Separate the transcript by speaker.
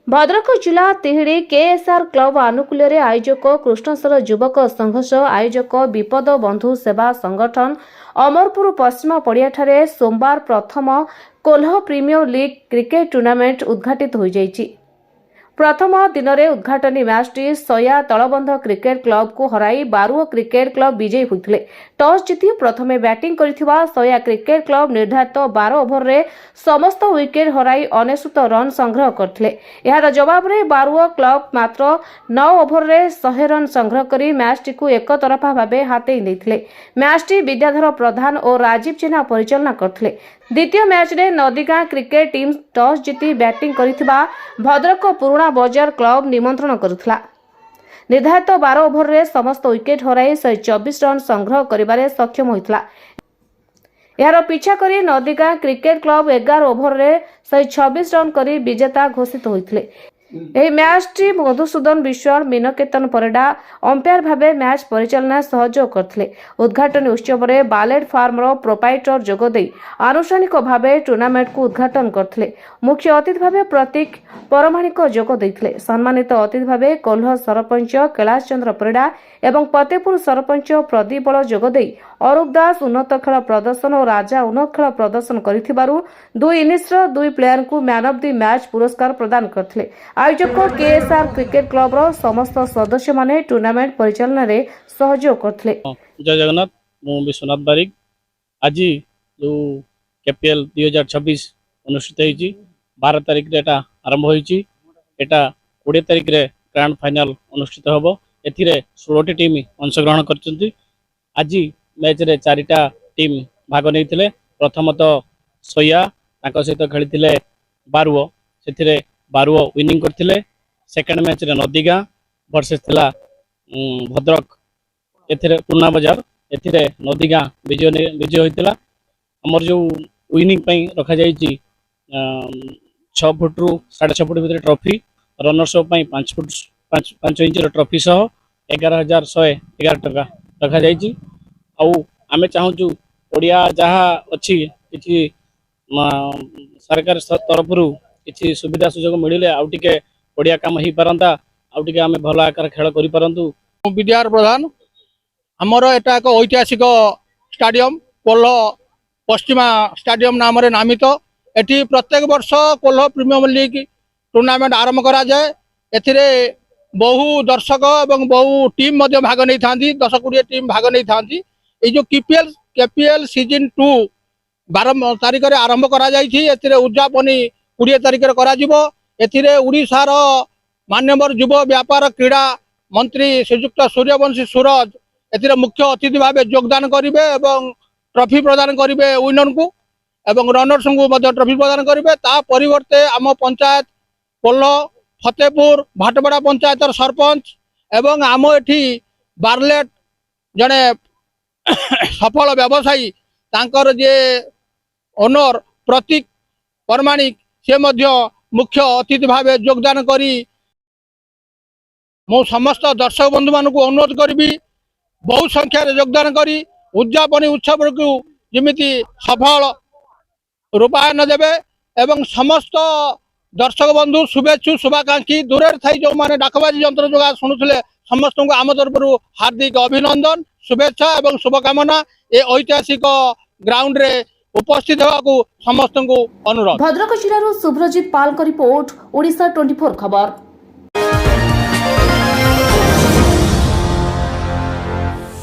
Speaker 1: भद्रक जिला तिहिड़ी KSR club आनुकूल्य आयोजक कृष्णेश्वर युवक संघ आयोजक विपद बंधु सेवा संगठन अमरपुर पश्चिम पड़ियाठारे सोमवार प्रथम कोल्ह प्रीमियर लीग क्रिकेट टूर्नामेंट उद्घाटित हो जाइछि। प्रथम दिन में उद्घाटनी मैचटी सया तलबंध क्रिकेट क्लब को हराई बारुओ क्रिकेट क्लब विजयी होते। टॉस जीति प्रथम बैटिंग करथिबा सया क्रिकेट क्लब निर्धारित 12 ओभर रे समस्त विकेट हराई 69 रन संग्रह करथिले। यार जवाब रे बारुओ क्लब मात्र 9 ओभर रे 100 रन संग्रह करी मैचटी को एक तरफा भाबे हातेई लेथिले। मैचटी विद्याधर प्रधान और राजीव जेना परिचालना करथिले। द्वितीय मैच रे नदीगां क्रिकेट टीम टॉस जीति बैटिंग करथिबा भद्रक पुराणा बजार क्लब निमंत्रण करुथला। निर्धारित 12 ओभर रे समस्त विकेट हराई 124 रन संग्रह करिबारे सक्षम होइतला। यार पीछा करी नदीगां क्रिकेट क्लब 11 ओभर रे 126 रन करी विजेता घोषित होइतले। ଏହି ମ୍ୟାଚଟି ମଧୁସୂଦନ ବିଶ୍ୱାଳ ମିନକେତନ ପରିଡ଼ା ଅମ୍ପାୟାର ଭାବେ ମ୍ୟାଚ୍ ପରିଚାଳନା ସହଯୋଗ କରିଥିଲେ। ଉଦ୍ଘାଟନୀ ଉତ୍ସବରେ ବାଲେଡ ଫାର୍ମର ପ୍ରୋପାଇଟର ଯୋଗଦେଇ ଆନୁଷ୍ଠାନିକ ଭାବେ ଟୁର୍ଣ୍ଣାମେଣ୍ଟକୁ ଉଦ୍ଘାଟନ କରିଥିଲେ। ମୁଖ୍ୟ ଅତିଥି ଭାବେ ପ୍ରତୀକ ପରମାଣିକ ଯୋଗ ଦେଇଥିଲେ। ସମ୍ମାନିତ ଅତିଥି ଭାବେ କୋଲ୍ହ ସରପଞ୍ଚ କୈଳାସ ଚନ୍ଦ୍ର ପରିଡ଼ା ଏବଂ ଫତେପୁର ସରପଞ୍ଚ ପ୍ରଦୀପ ବଳ ଯୋଗଦେଇ ଅରୁପ ଦାସ ଉନ୍ନତ ଖେଳ ପ୍ରଦର୍ଶନ ଓ ରାଜା ଉନ୍ନତ ଖେଳ ପ୍ରଦର୍ଶନ କରିଥିବାରୁ 2 ଇନିଂସର 2 ପ୍ଲେୟାରଙ୍କୁ ମ୍ୟାନ୍ ଅଫ୍ ଦି ମ୍ୟାଚ୍ ପୁରସ୍କାର ପ୍ରଦାନ କରିଥିଲେ। आयोजक केएसआर क्रिकेट क्लब समस्त सदस्य माने टूर्नामेंट परिचालन रे सहयोग करथिले।
Speaker 2: जय जगन्नाथ, मु विश्वनाथ बारिक। आज जो केपीएल 2026 अनुष्ठित होईची 12 तारिख रे एटा आरंभ होईची। एटा 20 तारिख रे ग्रांड फाइनल अनुष्ठित होबो। एथिरे 16 टी टीम अंशग्रहण करचंती। आज मैच रे 4टा टीम भाग नैथिले। प्रथम तो सोया ताको सहित खेलिथिले बारुओ, सेथिरे बारुओ विनिंग करथिले। सेकेंड मैच रे नदीगां वर्सेस थिला भद्रक एथिरे पुराणा बाजार। एथिरे नदीगां विजय होइतिला। हमर जो विनिंग पई रखा जाईची 6 फुट रु 6.5 फुट भीतर ट्रॉफी, रनर्स अप पई 5 इंच रो ट्रॉफी सह 11,111 टका रखा जाईची। आउ आमे चाहूचु ओडिया जहा अछि किछि सरकार तरफ रु किसी सुविधा सुजोग मिले आउ टिके ओडिया काम ही पारंता, आउ टिके आमे भलो आकार खेल करि पारंतु।
Speaker 3: विद्यार प्रधान हमर एटा एक ऐतिहासिक स्टाडियम कोल्ह पश्चिमा स्टाडियम नाम रे नामित। एठी प्रत्येक वर्ष कोल्ह प्रीमियर लीग टूर्नामेंट आरंभ करा जाए। एथिरे बहु दर्शक एवं बहु टीम मध्य भाग नै थांती। 10-20 टीम भाग नै थांती। ए जो केपीएल सीजन 2 12 तारिख रे आरंभ करा जाईछि। एथिरे उद्यापनी 20 तारिख करा जिवो। एथिरे उड़ीसार मान्यवर युव व्यापार क्रीड़ा मंत्री श्रीयुक्त सूर्यवंशी सूरज एथिरे मुख्य अतिथि भाव योगदान करिवे एवं ट्रॉफी प्रदान करिवे विनर को एवं रनर्स को मध्य ट्रॉफी प्रदान करिवे। ता परिवर्ते आम पंचायत कोल्ह फतेपुर भाटबड़ा पंचायतर सरपंच एवं आम एठी बारलेट जने सफल व्यवसायी तांकर जे ओनर प्रतीक परमाणिक से मध्य मुख्य अतिथि भाव योगदान करी मो समस्त दर्शक बंधु मान को अनुरोध करी बहु संख्यार योगदान करी उद्यापनी उत्सव को जमीती सफल रूपायन देवे एवं समस्त दर्शक बंधु शुभेच्छु शुभाकांक्षी दूर थी जो मैंने डाकबाजी यंत्र जो शुणुले समस्त को आम तरफ हार्दिक अभिनंदन शुभेच्छा एवं शुभकामना। ए ऐतिहासिक ग्राउंड रे उपस्थित होगा समस्त को अनुरोध।
Speaker 1: भद्रक जिलार सुब्रजित पाल रिपोर्ट, ओडिशा 24 खबर।